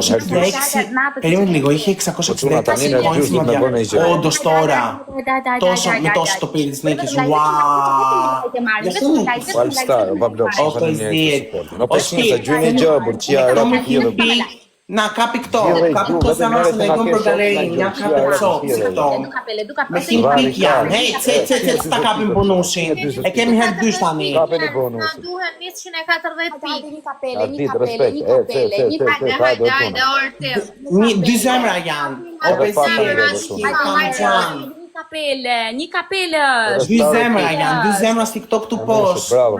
kosha kleksi, perimet ligoj heksa kosha kleksi, o dostora, me tosh të pilis nekis, wow. Valstar, o bablok, o pëzit, o shpirë, gjyni gjabur, qia rap, na kapi këto se amasë me kom për galerin, ja kapi këto, si këto. Me him pik janë, hej, ta kapim bonushin, e kemi herë dysh tani. Kapin i bonushin. Duhen 140 pik. Një kapele. Hajde, orë Dy zemra janë, o pëzit, Një kapele. Dy zemra si këto këtu posh. Bravo.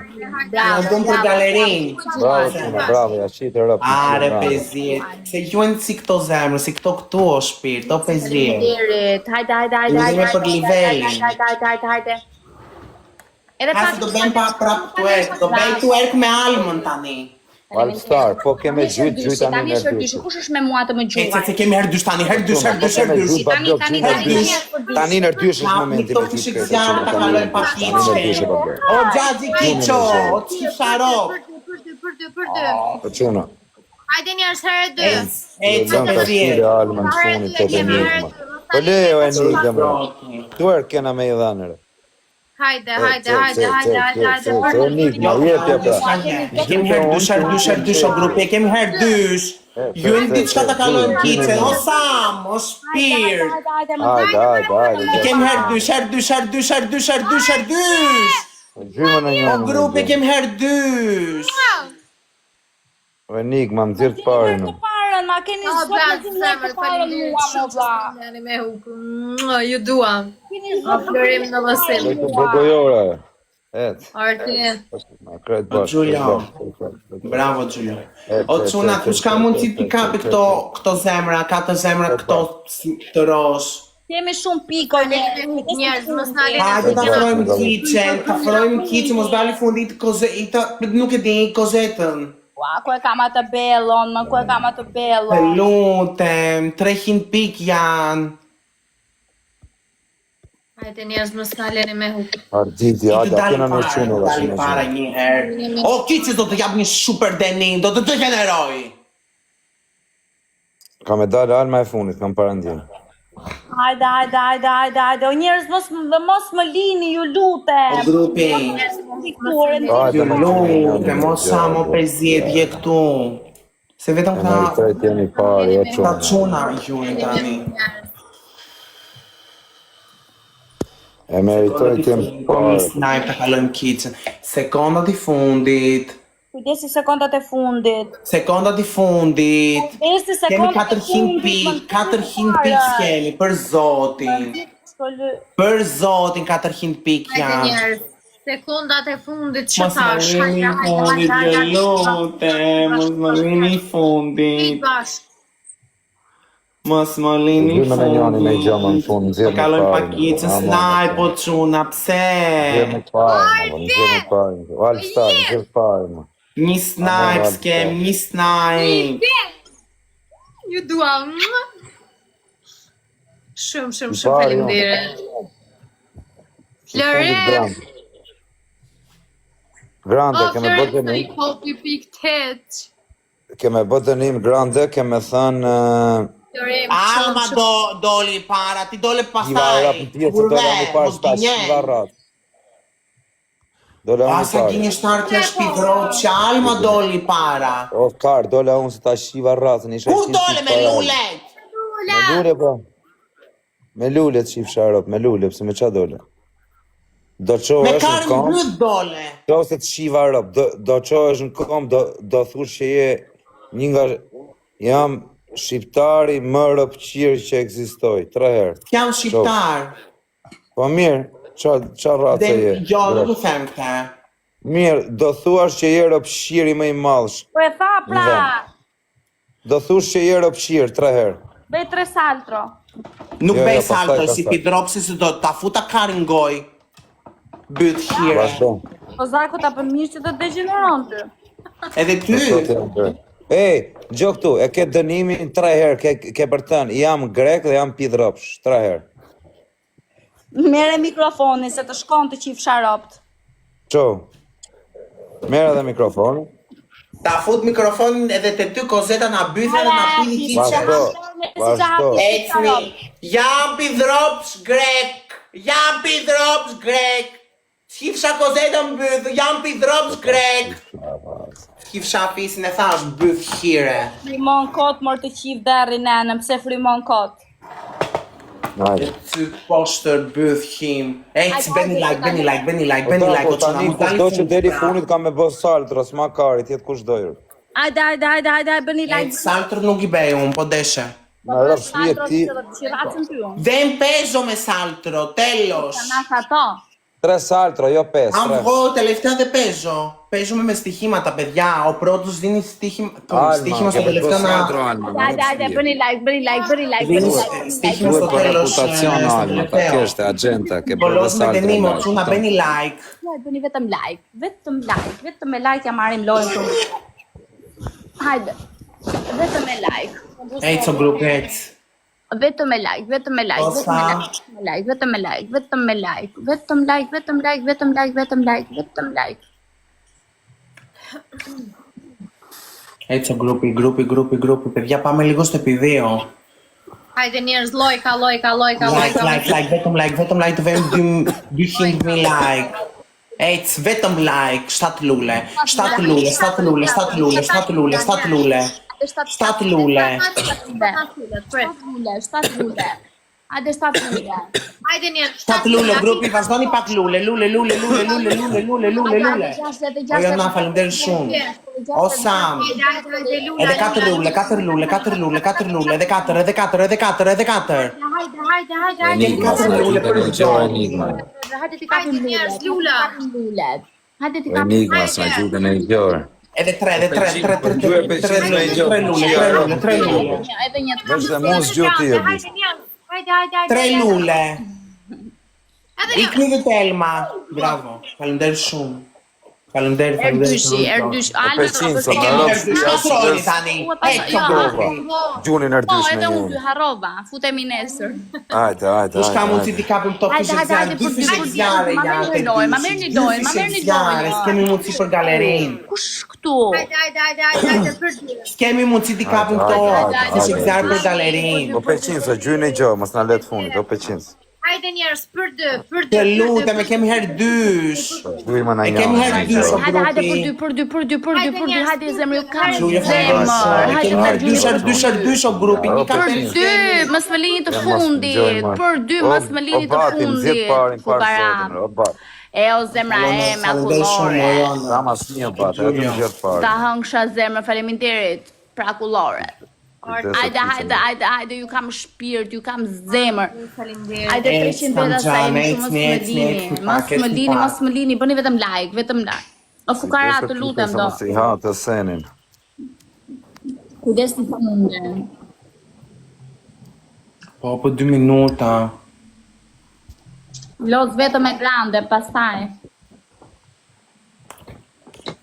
Në dëmë për galerin. Bravo, ja qitë rëpë. Are pëzit, se juën si këto zemrë, si këto këtu o shpirt, o pëzit. Hajde. Në për nivelin. Hajde. Hasi do bëjmë pa prap tuerk, do bëjmë tuerk me almën tani. Valstar, po keme gjytë tani në herdysh. Kush është me mua të më gjuaj? Se kemi herdysh tani, herdysh. Tani në herdysh është momenti me gjytë. O Gjazi Kiqo, o Qisharov. Po quna. Hajde një është herë dy. Që pëzit. Po lejo e një gëmra. Tuer kena me i dhanëre. Hajde. Enigma, jepja pra. Kemi herdysh o grupi, kemi herdysh. Ju e në ditë qka të kalojmë kice, o Sam, o Shpirt. Hajde. Kemi herdysh. Gjymë në O grupi kemi herdysh. Enigma, më zirë të pari në. Ma keni Ju duam. Florim në vësim. Bogojore. Arti. Gjullo. Bravo Gjullo. O Cuna, kush ka mundësi t'i kapi këto zemra, 4 zemra këto të rosh? Kemi shumë piko Njerëz, mos na lini. Hajde ta frojmë kiqen, mos dali fundit nuk e di kozetën. Ku e kam atë bellon, ku e kam atë bellon. Të lutem, 300 pik janë. Hajde njerëz, mos na lini me huk. Arditi, kena me qunë Dali para një herë. O, kiqes do të jap një super denim, do të të generoj. Ka me dalë alma e funit, kam parandjen. Hajde. O njerëz mos më lini, ju lutem. O grupi. Ju lutem, mos sa më pëzjet je këtu. Se vetëm E meritoj t'jeni pari, e ta qunë. quna ju në tani. E meritoj t'jeni pari. Snipe të kalojmë kiqen. Sekondat i fundit. Kujdesi sekondat e fundit. Kemi 400 pik, 400 pik kemi, për zotin. Për zotin 400 pik Hajde janë. njerëz. Sekundat e fundit që Mos më thash. lini fundit, ju lutem, mos më lini fundit. Mos më lini Gjymë në njani me fundit. gjama në fund, Po nëzirë me kalojmë pari. pa kiqen, snaj po quna, pse? Nëzirë me pari, Valstar, nëzirë pari. Një snipe s'kem, një snipe. Ju duam. Shumë faleminderit. Florim. Grande, keme bë Florim, dënim. kopi pik 8. Keme bë dënim grande, keme thënë... Florim. Alma doli para, ti dole Shiva pasaj. rap në tjetë, se dole më parë shta shiva rap. Dole unë Asa parë. gjinje shtarë kja shpidrot që Alma doli para. O, karë, dole unë se ta shiva rap. Kur dole me lullet? Me lule, po. Me lule të shif sharop, me lule, pëse me qa dole. Do qohë Me është në karën kom, vyt dole. do se të shiva rap, do qohë është në kom, do thush që je një nga... Jam shqiptari më rëpqirë që eksistoj, 3 herë. Jam shqiptar. Po mirë, qa race je? Jo, do të them këta. Mirë, do thuash që je rëpqiri më i madhsh. Po e tha pra. Do thush që je rëpqirë 3 herë. Bëj 3 saltro. Nuk Jo, bëj jo, pastaj, salto si pastaj. pidropsi se do ta futa karën goj. Byt hire. Vazhdo. Po Zaku ta për mirë që të degeneron ty. Edhe ty. Gjo këtu, e ke dënimin 3 herë, ke bërtën, jam grek dhe jam pidropsh, 3 herë. Mere mikrofonin se të shkon të qif sharopt. Qo, merë edhe mikrofonin. Ta fut mikrofonin edhe te ty Kozeta na bythe dhe na pini kiqen. Vazhdo. Ecni. Jampi drops grek. Jampi drops grek. Qifsha Kozeta mbyth, jampi drops grek. Qifsha pisin e thash byth hire. Frimon kot mor të qif derri nenëm, pse frimon kot? Ty poster byth him. Ec, bëni like, o që na më Do që deri funit ka me bë saltro, s'ma kari, tjetë kush dojrë. Hajde, bëni like. Ec, saltër nuk I bëj unë, po deshe. Në rrë shpije ti, Δεν παίζω με σάλτρο, τέλος. Ato. 3 saltro, jo 5. Αν βγω τελευταία δεν παίζω. Παίζουμε με στοιχήματα, παιδιά. Ο πρώτος δίνει στοίχημα στο τελευταίο να... Hajde, bëni like. Δίνει στοίχημα στο τέλος. Στο τελευταίο. Πολλός με δεν είμαι, ο Τσούνα μπαίνει like. Bëni vetëm like. Vetëm me like ja marrim lojën tonë. Hajde. Vetëm me like. Έτσι ο γκρουπ, έτσι. Vetëm me like. Vetëm me like. Έτσι ο γκρουπ. Παιδιά, πάμε λίγο στο επί2. Hajde njerëz, lojka. Like, vetëm like, të vem 200.000 like. Έτσι, vetëm like, 7 lule. 7 lule. 7 lule. Hajde 7 lule. Hajde njerëz. 7 lule, grupi, vazhdoni pak lule. Lule. O jo na, faleminderit shumë. O Sam. Edhe 4 lule. Edhe 4. Hajde ti kapim njerëz, lula. Enigma, s'na gjutën e gjorë. Edhe 3 lule. Edhe një Vesh dhe mos gjuti e bish. Hajde. 3 lule. Edhe Ikni dhe Telma. Bravo. Faleminderit shumë. Erdyshi, Alma. E kemi Erdysh, patroni tani. Gjunin Po, erdysh me edhe unë një. dy harrova, futemi nesër. Hajde. Kush ka mundësi t'i kapim këto Hajde, fishek zjarë, 2 fishek zjarë ma merrni lojë, ma merrni lojë. S'kemi mundësi për galerinë. Kush këtu? Hajde për dy. S'kemi mundësi t'i kapim këto fishek zjarë për galerinë. O 500, gjujnë e gjë, mos na let funit, o 500. Hajde njerëz, për dy. Të lutem, e kemi herë dysh. Gjujma na E kemi herë dysh o Hajde grupi. për dy, hajde zemër, ju kam Gjuje zemër. E kemi herë dysh o grupi. Një ka Për 5. dy, mos më lini të fundit. Për dy, mos më lini të fundit. Fukaram. E o zemra e me akullore. Kam asnjë bat, edhe të gjithë parë. Ta hëngsha zemër, faleminderit. Pra akullore. Hajde, ju kam shpirt, ju kam zemër. Hajde 300 veta sa jemi, mos më lini, bëni vetëm like. O fukara, të lutem do. Si ha të senin. Kujdes të fundin. Po 2 minuta. Los vetëm e grande, pastaj.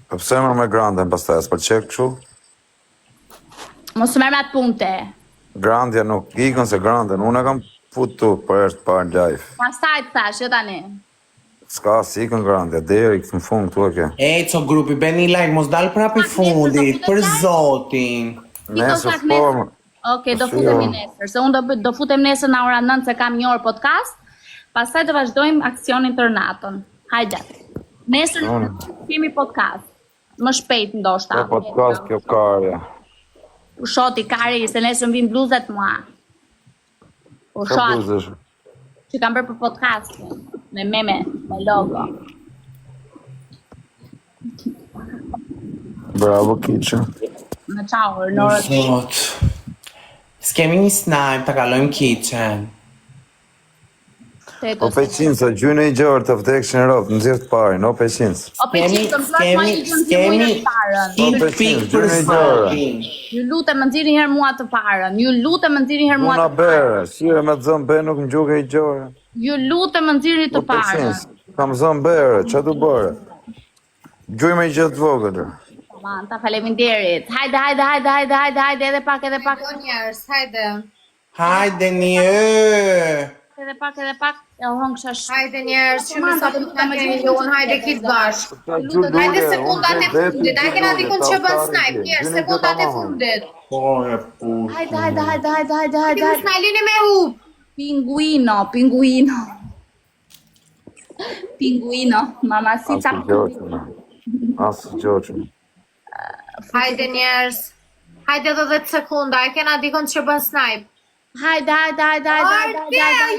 Po pse më me grande pastaj, s'pëlqej kështu? Mos merr me atë punte. Grandja nuk ikën se grande, unë e kam futu për është parë në live. Pastaj të thash, jo tani. S'ka si ikën grandja, deri këtë në fund këtu e ke. Ec o grupi, bëni like, mos dal prapë i fundit, për zotin. Nesër formë. Okej, do futemi nesër, se unë do futem nesër në ora 9 se kam 1 orë podcast. Pastaj do vazhdojmë aksionin tërnatën. Hajde. Nesër kemi podcast. Më shpejt ndoshta. Po podcast kjo karja. Shoti kari, se nesër më vinë bluzet mua. Po Ka shot, buzësh. që kam bërë për podcastin. Me meme, me logo. Bravo, Kiqë. Në qaur, në orë. Zot. S'kemi një snipe, ta kalojmë kitchen. O 500, sa gjyne i gjërë të vdekshin rovë, në zirë të pari, no 500. O peqim të mplash ma i gjënë që mujnë të parën. Tik pik për zotin. Ju lutem më nxirni herë mua të parën. Ju lutem më nxirni herë mua Una të parën. bere, shire me të zëmë bere nuk më gjuke i gjërë. Ju lutem më nxirni të O parën. 500, kam zëmë bere, që du bërë? Gjujme i gjithë vogëllë. Ta faleminderit. Hajde, edhe pak. Njerëz, hajde. Hajde një. edhe pak, e hongsha shumë. Hajde njerëz, shumë sa të na keni luan, hajde kit bashk. Hajde sekundat e fundit, a kena dikun që bën snipe, njerëz, sekundat e fundit. Po e push. Hajde. Snajlini me hub. Pinguino, mamacita. Asë gjoqën. Hajde njerëz. Hajde edhe 10 sekunda, a kena dikun që bën snipe. Hajde.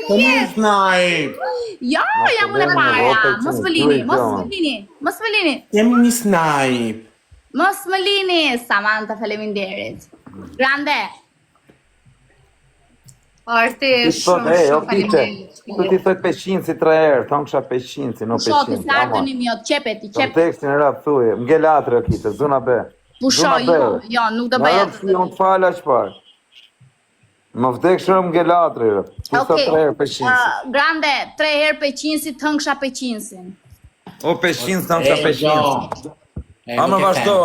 Po një snipe. Jo, jam unë e para. Mos më lini. Kemi një snipe. Mos më lini, Samantha, faleminderit. Grande. Arti, Sot, shumë o shumë kiqe, faleminderit. ku ti thot 500 si 3 herë, thonë kësha 500 si, no 500. Shoti, sa ardhën i mjot, qepeti, Në tekstin e rap thuje, m'gel atër o kite, zuna be. Pusho, jo, nuk do Në bëj rap si, unë të fala që parë. Më vdek shumë m'gel atër, ku thot 3 herë 500. Grande, 3 herë 500 si, të nksha 500. O 500 thonë kësha 500. A më vazhdo,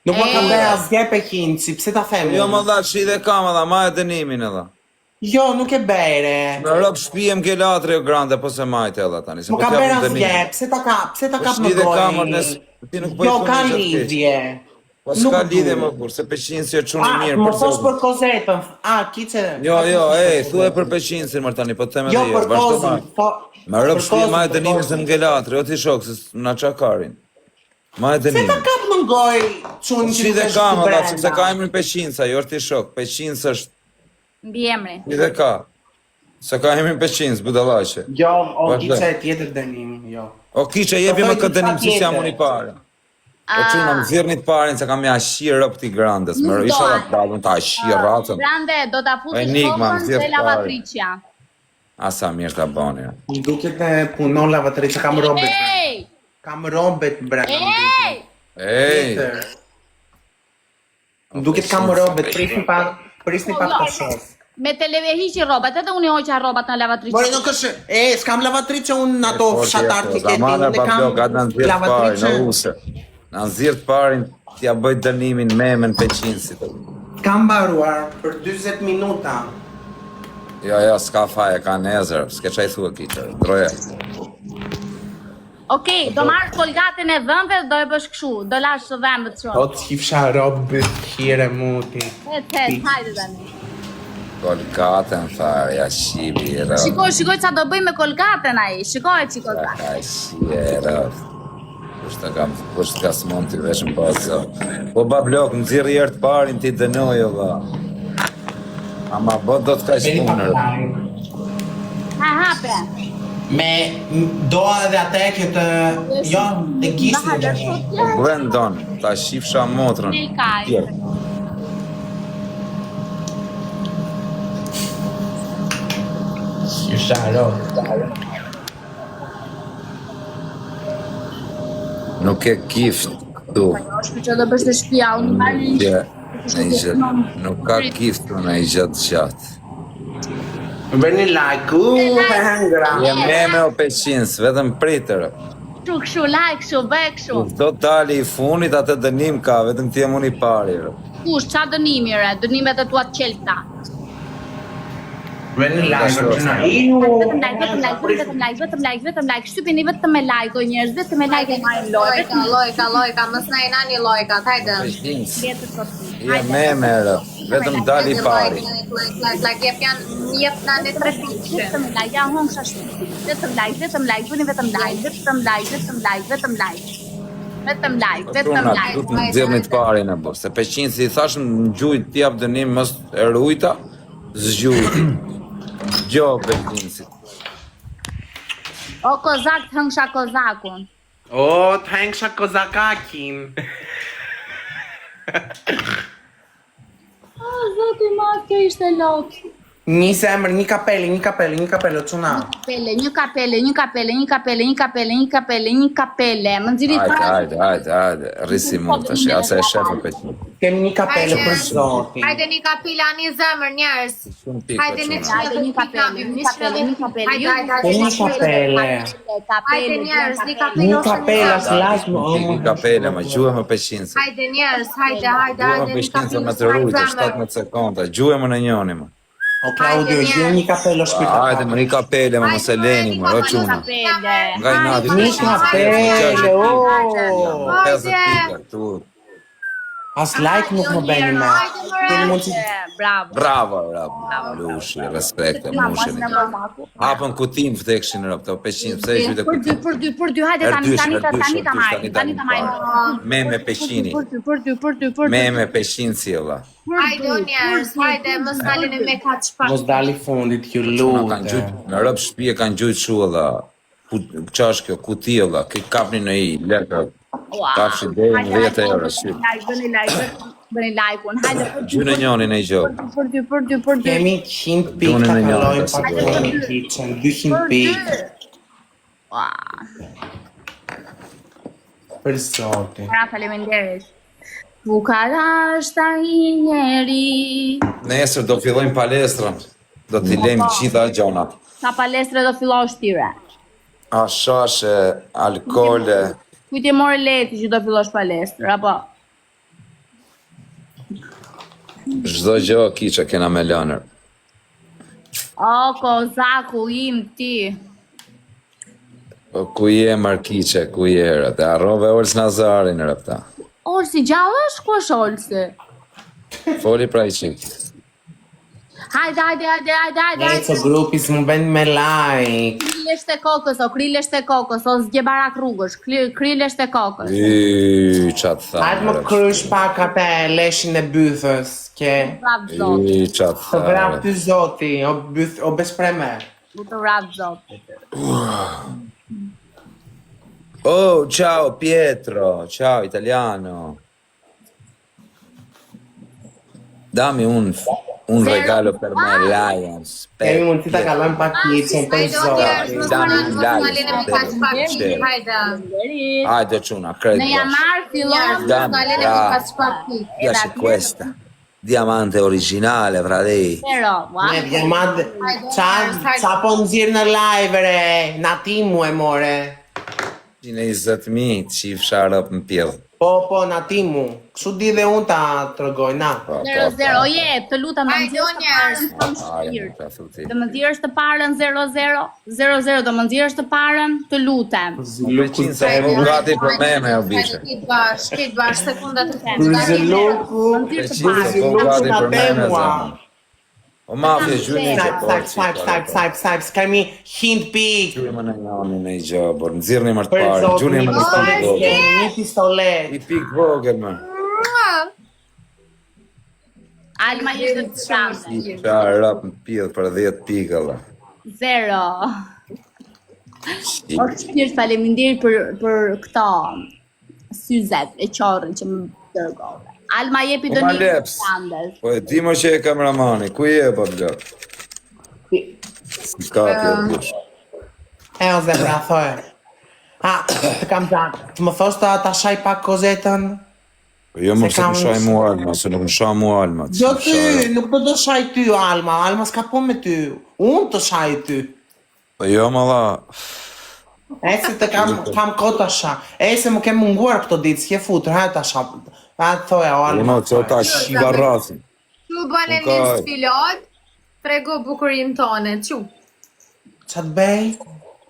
Nuk më kam bërë asgjë Pekin, si pse ta them? Jo më dha që i dhe kam edhe, ma e dënimin edhe. Jo, nuk e bere. Në rap shpije m'gel atër o grande, po se majtë edhe tani. Më ka bërë asgjë, pse ta kap më Shpije dhe kam, gojë? nësë ti nuk po i Jo, thunë ka një gjatë keq. lidhje. Po s'ka lidhje më kur, se 500 si e qunë i mirë Më për thos zotin. për kozetën. Kice. Jo, thuaj për 500 më tani, po të them edhe Jo, për vazhdo kozën. ma. Ma rëp shpije ma e dënimi se m'gelatri, o ti shok, se na qakarin. Ma e Se ta dënimi. kap më gojë çunë që Si dhe kam, edhe, sepse ka emrin 500, sa jo ti shok, 500 është, Mbi emri. si dhe ka. Se ka emrin 500, budallaqe. Jo, o Vazhdo. kice tjetër dënim, jo. O kiqe, jepi me këtë dënim, si jam unë i pare. O quna më zirë një të parin, se kam ja shirë rëp t'i grandes, më Nuk isha do, dhe prapën ta shirë ratën. Grande, do ta futi Enigma, shkopën nxjerr dhe fare. lavatricia. Asa mirë t'a bani. Më duket e punon lavatrice, kam robet. Ej! Kam robet, bre. Ej! Ej! Më duket kam robet, prisni pak të shoh. Me televe hiqi rrobat, edhe unë i hoqa rrobat në lavatrice. More nuk është, s'kam lavatrice unë ato fshatar që keti, Zamana unë pa kam blok, atë në nëzirë të parin, në use. Në nëzirë të parin, t'ja bëjt dënimin me 500 si të. Kam mbaruar për 40 minuta. Jo, s'ka faje, ka nezër, s'ke qaj thua kiqër, droje. Okej, do marrë kolgatin e dhëmve, do e bësh këshu, do lash të dhëmbët O shumë. të qifsha robë, hire muti. Hajde tani. Kolkatën, farë, ja shibi i rëf. Shikoj qa do bëj me kolgatin ai, shikoj që kolgatin. Ka shi e rëf. Kusht ka s'mon t'i vesh në pasë. Po ba blok, në zirë jërë të parin t'i dënoj, o ba. Ama bot do t'ka shpunër. Ha, hape. Me do edhe atë që të, jo, të gisnë që një. Gwen don, ta shifsha motrën. Ne i kaj. Tjerë. Qifsha robë. Nuk e gift këtu. Shku që do bësh të shpia, unë marrë një Që në i gjatë, nuk ka gift këtu në i gjatë gjatë. Bëni like, e hangra. Jem me o 500, vetëm pritër. këshu, like, këshu, bëj këshu. Do tali i funit atë dënim ka, vetëm ti jam unë i pari. Kush, qa dënimi, re? Dënimet e tua të qelta. Bëni like, përgjëna. Vetëm like, shtypini vetëm me like, o njerëz, vetëm me like e marrin lojë. Lojka, mos na i nani lojka, hajde. Jem me rë, vetëm dali i pari. Jep na në 3 fiqe. Vetëm like, ja hong shashtu. Vetëm like, bëni vetëm like. Vetëm like. Du të më dzirë një të pari në bërë, se 500 si i thashëm në gjujt t'jap dënim mës e rujta, zgjujti. Gjo 500 O kozak të hëngsha kozakun. O, të hengsha kozakakin. Zoti ma, kjo ishte lot. Një zemër, një kapele, o cuna. Një kapele. Më nxiri Hajde, rrisi mund të shi, asa e shefë për që. Kemi një kapele për zotin. Hajde një kapila, një zemër, njerës. Shumë pikë Hajde për një që. Hajde një kapele. Hajde njerës, një kapila. Një kapele, as las më Pikë kapele, më gjuhe më 500. Hajde njerës, hajde. Gjuhe më 500 me të rrujtë, 17 sekonda, gjuhe më në njoni më. O Claudio, gjë një kapelo shpirtare. Hajde, më një kapele, më mos e leni, më roquna. Nga i nati Një kapele, o. 50 pika, tu. As like nuk më bëni me. Keni mund që... Bravo. Bravo. Lushi, respekte, musheni. Hapën kutim vdekshin rëp, të 500, pse i gjyte kutim. Për dy, hajde tani ta majmë. Me me peshini. Për dy. Me peshini si valla. Hajde o njerëz, hajde, mos dalini me kaç pak. Mos dali fundit, ju Kanë lutem. gjujt, në rëp shpije kanë gjujt shu valla. Qa është kjo, kuti valla, ki kapni në i, lërka. Kafshi dhe në 10 euro, shqip. Bëni like-un, hajde për dy. Gjune njoni në i gjobë. Për dy. Kemi 100 pikë Gjune të në një, kalojmë besoj. pak në kitchen, 200 pikë. Për zotin. Pra, faleminderit. Bukarashtë ai njeri. Nesër do fillojmë palestrën. Do t'i lejmë gjitha gjonat. Sa palestre do fillosh tire? Ashashe, alkole. Kujt e more leti që do fillosh palestër, apo? Çdo gjë kiça kena me lënër. O, kozaku im ti. Po ku je Markiqe, ku je era? Te harrove Ols Nazarin rëpta. Olsi gjallë është? Ku është Olsi? Foli pra i qik. Hajde. Ecë grupi s'më bënë me like. Krilesh të kokës, o zgje barak rrugësh, krilesh të kokës. Qatë tha. Hajtë më krysh pak atë leshin e bythës, ke... Vrap zot, Qatë Të vrap tha. ty zoti, o bespreme. u të vrap zot. Oh, ciao Pietro, ciao italiano. Dammi un regalo per me, Lions. Kemi mund të kalojmë pak kitchen për Hajde o njerëz, zoti. mos Dammi dalini me kaç pak Lions. pikë, hajde. Hajde çuna, credo. Në janar fillon, Dam, Dalini me bra. kaç pak pikë. Piace questa. Diamante originale, frate. zero, Ne diamant, qa po nëzirë në live, re, Natimu e more. 20.000 qifsha rëp në pjedhë. Po, Natimu. Kështu di dhe unë ta të rëgoj, na. 0-0, oje, të lutem të më Hajde o nxjerrësh të njerëz. parën from shpirt. Të më nxjerrësh të parën 0-0, 0-0, do më nxjerrësh të parën, të lutem. Luku se e gati për me o bishe. Kit bash, sekunda të kem. Luku, Më nxjerrësh të Luku parën. se gati për me Natemua. zaman. O mafje, gjuni që Sajp, s'kemi hint pik. Gjuni më në njani në i gjabër, nëzirni më të Për parë, zotin, gjuni më në pistolet, vogël. kemi një pistolet. I pik vogël më. Alma ishte të shante. Qa rap në pjedhë për 10 pika la. 0. O shpirt, faleminderit për këto syzet e qorën që më dërgove. Alma jepi do Po ma një leps. standes. Po e di më që e kameramani, ku je po blok? Si ka kjo bush. E o zebra, thojë. Të kam gjatë, të më thosht ta shaj pak kozetën? Po jo më Se se kam- më shaj mu alma, se nuk më shaj mu alma. Jo ty, nuk do të shaj ty, Alma. Alma s'ka po me ty. Unë të shaj ty. Po jo më la, E se të kam kohë të shaj. E se më ke munguar këto ditë, s'ke futër, hajtë të shaj. Hajtë thoja, o Alma. uno që ta shiva rasin. Çu bane Nuk ka- një sfilad, trego bukurin tone, çu. Qa të bej?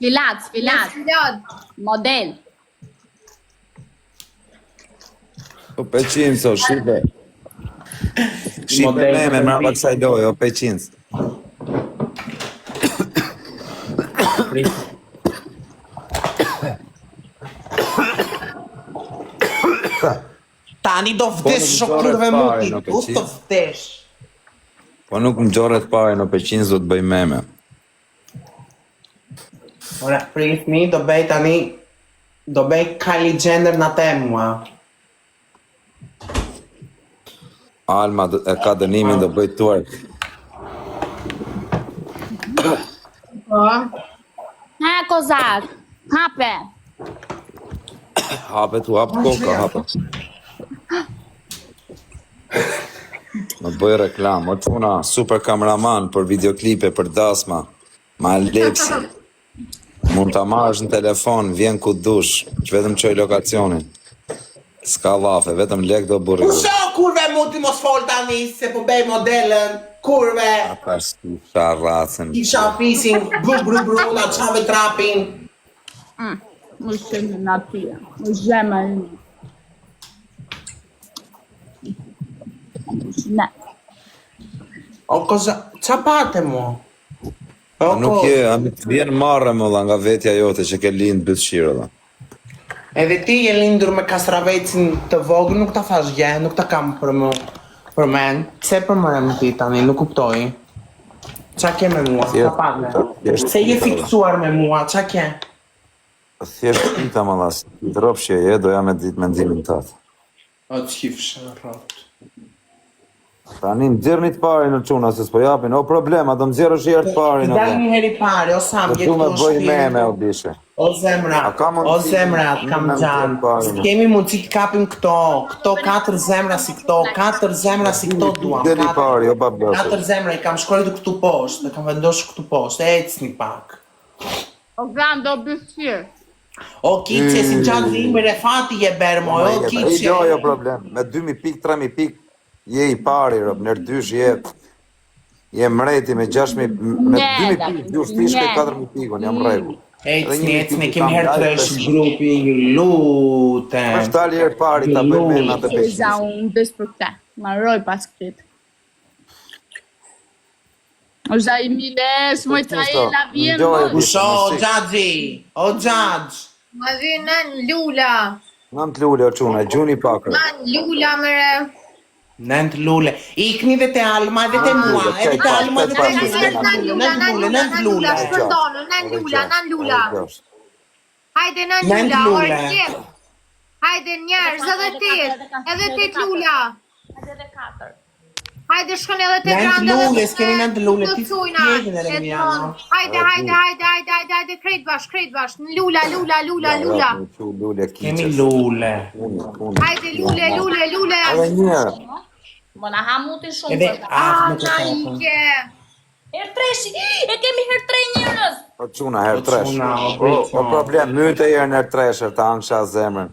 Filat, Sfilad. model. Po 500, shive. Shive me me mërë pak saj dojë, o 500. Tani do vdesh Po, shokurve nuk muti, do tu të të vdesh. Po nuk më gjoret pare në 500 do të bëj meme. Ora, pritni, do bëj tani, do bëj Kylie Jenner në temua. Alma e ka dënimin do bëj twerk. Po. Ha, kozak, hape. Hape tu, hap koka, hape. Më bëj reklam, o quna, super kameraman për videoklipe, për dasma, ma lepsi. Mund ta marrësh në telefon, vjen ku dush, që vetëm qoj lokacionin. S'ka lafe, vetëm lek do burri. Usho kurve muti mos fol tani, se po bëj modelën. kurve, Ata s'kisha racën. kisha fisin, bru, na qave trapin. Më shemë në atyre. Më zhemë e një. Ne. O cosa, qa pate mo? O Nuk je, a të vjen marrë më nga vetja jote që ke lindë bëthshirë dhe. Edhe ti je lindur me kastravecin të vogël, nuk ta thash gjë, nuk ta kam për men. Pse për mërëm ti tani, nuk kuptoj. Qa ke me mua, qa pate? Se je fiksuar me mua, qa ke? Thjesht pita më dha, si dropshje je, doja me ditë mendimin të atë. O qif shërot. Tani nxirrni të pari në çuna, se s'po japin, o problema, do nxjerrësh herë të pari në Dal dhe. një heri pare, o Sam, Do tu me bëj meme, o bishe. O zemra, A ka mundësi- o zemra, kam Në gjanë. pare. Kemi mundësi të kapim këto 4 zemra si këto, 4 zemra si këto duam. Deli 4 pari, o bablashe. 4 zemra, i kam shkruar këtu poshtë, e kam vendosur këtu poshtë, ecni pak. O gram do bëfqirë. O kiqe, si gjatë dhimbër e fati je bermo, o kiqe. Jo problem, me 2000 pik, 3000 pik, je i pari, rob, nërë dysh je mreti me 6000, me 2000 pik, dysh fishke 4000 pikon, jam regu. Ecni, kemi herë tresh grupi, ju lutem. Është tali herë pari, ta bëj me në të Za peshin. unë des për këte. Ma roj pas këtë. O za i miles, moj ta e la vjen Ndoje më. di. Usho, o gjagji, o gjagj. Ma vi nën lula. Nëm të lule, o quna, gjuni pakër. Nën lula mëre. Nënt lule. Ikni dhe te Alma dhe te mua, edhe te Alma dhe te mua. Nënt lule. Shpërndonë, nën lula. Hajde nën Nën lula, lule. orë. Hajde njerëz, edhe tet lula. Hajde dhe 4. Hajde shkon edhe te Nën grande. lule, s'keni nën lule, ti Thujna. t'jekin e Remiano. Hajde, krejt bash. Lula. Lule, Kemi kiqës. lule. Hajde lule. Edhe një, Mo na hamuti shumë Edhe për ta. afë në të Na tokën. ike. Herë treshi, e kemi herë 3 njerëz. o quna, herë tresh. quna, o O quna. problem, myte herë në tresher, ta angsha zemrën.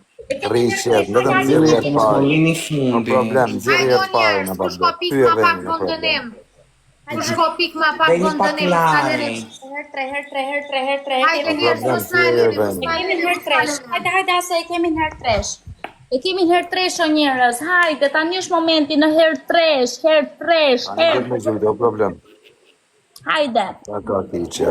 Rishjet, vetëm zirë jetë Mos më pari. lini O fundi. problem, zirë Hajde jetë pari njerëz, në kush babdo. ka pik Ty e ma pak veni në problem. vëndënim. Kush ka pik ma pak Veni pak vëndënim. laj. Herë 3. Hajde njerëz, problem, mos ti e na veni. E kemi herë 3. Hajde ase e kemi herë 3. E kemi herë 3 o njerëz. Hajde, tani është momenti në herë 3. Ani me gjujtë, o problem. Hajde. Ta ka ti që.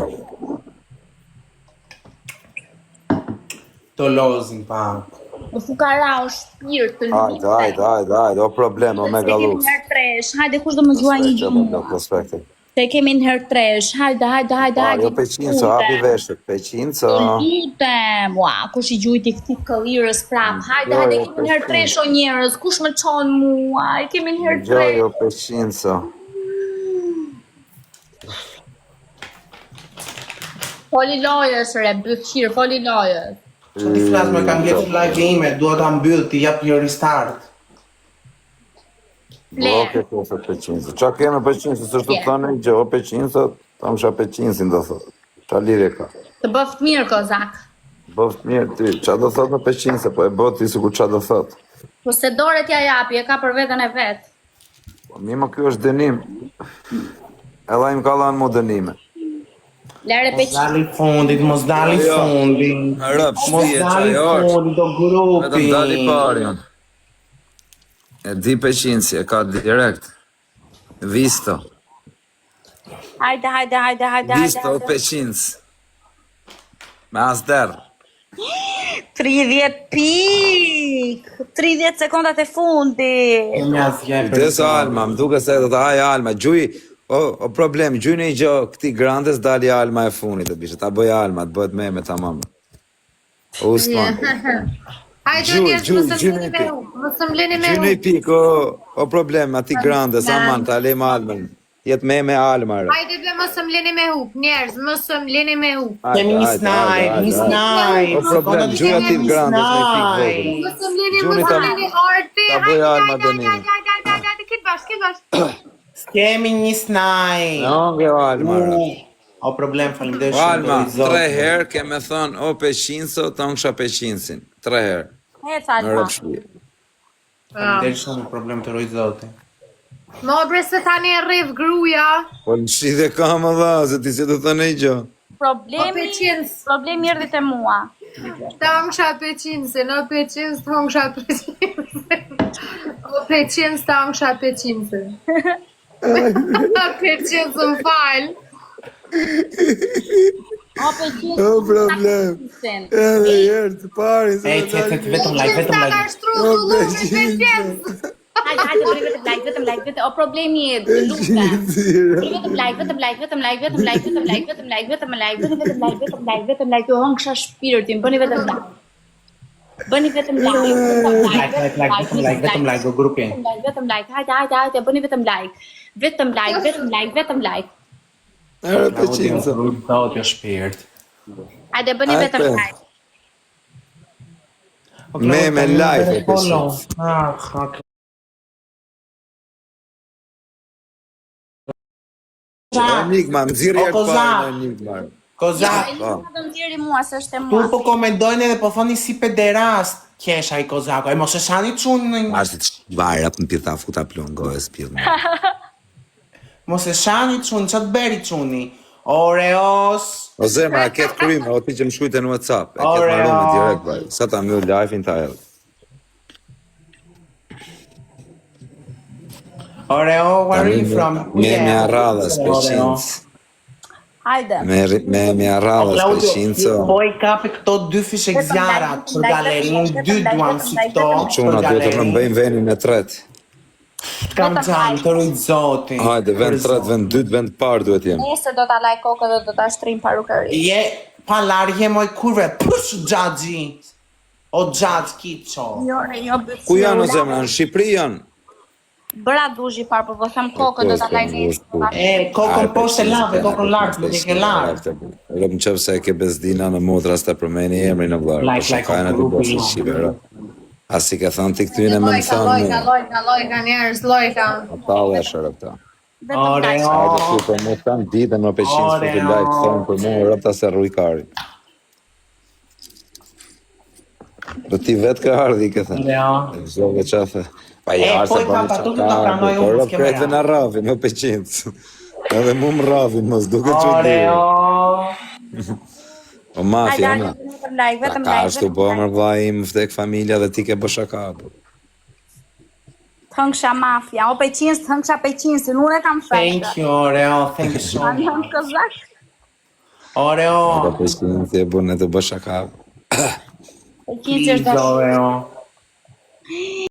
Të lozin pak. Në fukara o shpirë të Hajde, o problem, o mega kemi lux. herë 3. Hajde, kush do më gjuaj një gjumë. Prospekte. Se kemi në herë 3. Hajde. Jo peqinco, hapi veshët, peqinco. Lutem, ua, kush i gjujti këti këllirës prap. Hajde, kemi në herë 3 o njerëz. Kush më qonë mua? E kemi në herë 3. Jo peqinco. Foli lojës, re, bëfqirë, foli lojës. Që ti flas me kam gjetur live ime, dua ta mbyll, ti jap një restart. Bloke kofë peqinco. Qa keme peqinco, së shtu të thënë i gjë, o peqinco, ta më shë peqincin do thot. Qa lirë ka. Të bëft mirë, kozak. Bëft mirë ty, qa do thot në peqinco, po e bëti si ku qa do thot. Po se dore t'ja japi, e ka për vetën e vetë. Po mi më kjo është dënim. Edhe im ka lanë mu dënime. Lere Mos peqin. dali fundit, mos dali fundit. Rëp, Mos shpije, dali qaj është. fundit, do grupi. Vetëm dali pari unë. E di peqinci, e ka direkt. Visto. Hajde. Visto o peqinc. Me asder. 30 pik! 30 sekundat e fundit! Kemi asgjë për Kujdeso Alma, më duke se do të haja Alma. Gjuj, o problem, gjuj në i gjo këti grandes dali Alma e funit, të bishe. Ta bëj Alma, të bëhet me tamam. Usman. Hajde Gjuj, njerëz, gjuj, mos gjuj më në lini pik. me hu. Mos më lini me Gjuj në hu. i pik, o problem, ati grandes, aman, ta lejmë Almën. Jetë me Alma, rë. Hajde dhe mos më lini me hu. Njerëz, mos më lini me hu. Kemi një snipe, një snipe. O problem, gjuj ati grandes në i pik vogël. Mos më lini, Gjuni mos ta- më lini arti. ta bëj arma dënimi. Hajde, kit bash. Kemi një snipe. No, nge Alma, rë. O problem, faleminderit O shumë. Alma, Zotit. 3 herë keme thonë o peqinco, të nësha peqincin. 3 herë. Hec, Në Alma. rëpshpije. Faleminderit shumë, problem të roj Zotit. Mo bre se tani e rrif gruja. Po në shidhe kam dha, se ti se të thënë i gjë. Problemi erdhi te mua. Ta hongsha peqinse, në peqins të hongsha peqinse. O peqins të hongsha peqinse. Peqins më falj. O problem. Edhe herë të pari se Vetëm like. Ka shtruzu lupi peqins. Vetëm like. O problemi Luka. Vetëm like. O hongsha shpirtin, bëni vetëm like. Vetëm like o grupin. Vetëm like. Hajde, bëni vetëm like. Vetëm like. Herë të qinësa. Thot jo shpirt. Hajde, bëni vetëm like. Me live e peshin. Enigma, më zirë jetë parë në Enigma. Kozak, Do nxjerri mua se është e tu mua. po komendojnë edhe po thoni si pederast. Kesha i Kozako, e mos e shani çunë. Ashtë të varat në pita futa plongo e spirë. Mos e shani çunë, çat beri çuni. Oreos. O zemra, a ketë krymë, o ti që më shkujte në WhatsApp. E ketë marru me direkt, baj. Sa ta mjë live-in ta edhe. Oreo, where are you from? Me arradhës për qinës. Hajde. Me arradhës për qinës. Po i kape këto dy fishe gjarat për galerin, dy duan si këto. Quna duhet të rëmbejnë venin e tretë. Kam qanë, të rujtë zoti. Hajde, vend tretë, vend dytë, vend parë duhet jenë. Nesër do ta laj kokën dhe do ta shtrim parukëri. Je pa largje moj kurve, push gjagji. O gjagj kiqo. Jo, Ku janë o zemra? Në Shqipëri janë? Bëra dushi parë, por po them kokën do ta laj nesër. E, kokën poshtë e lave, kokën lartë, nuk e ke lartë. Rëmë në qëpë se e ke bezdina në modra së të përmeni emri në vlarë. Like, Kajnë aty grupi. bërë Shqipëra. A si ke thënë ti këtyne me më thënë Lojka njerës, lojka. ata dhe shërë këta. Oreo. Ajde ty për mu thënë ditën më peqinës për të like thënë për mu rëpta se rrujkari. Do ti vetë ka ardhi ke thënë. Oreo. Zove qafe. Pa E, jarë po se i ka pa, tu nuk ta pranoj unë, Por s'ke rëpë vera. në ravin, më peqinës. Edhe mu më ravin, mos duke që di. Oreo. O mafja, na. Vetëm Ka ashtu po mërë vla im vdek familja dhe ti ke bësha kapu. Thëngsha mafia, o peqinës, thëngsha peqinës, unë e kam feshtë. Thank you, Oreo, thank you so much. Jam kozak. Dhe Oreo. peqinë ti e bunë e të bësha kapu. Peqinës është Please, Oreo.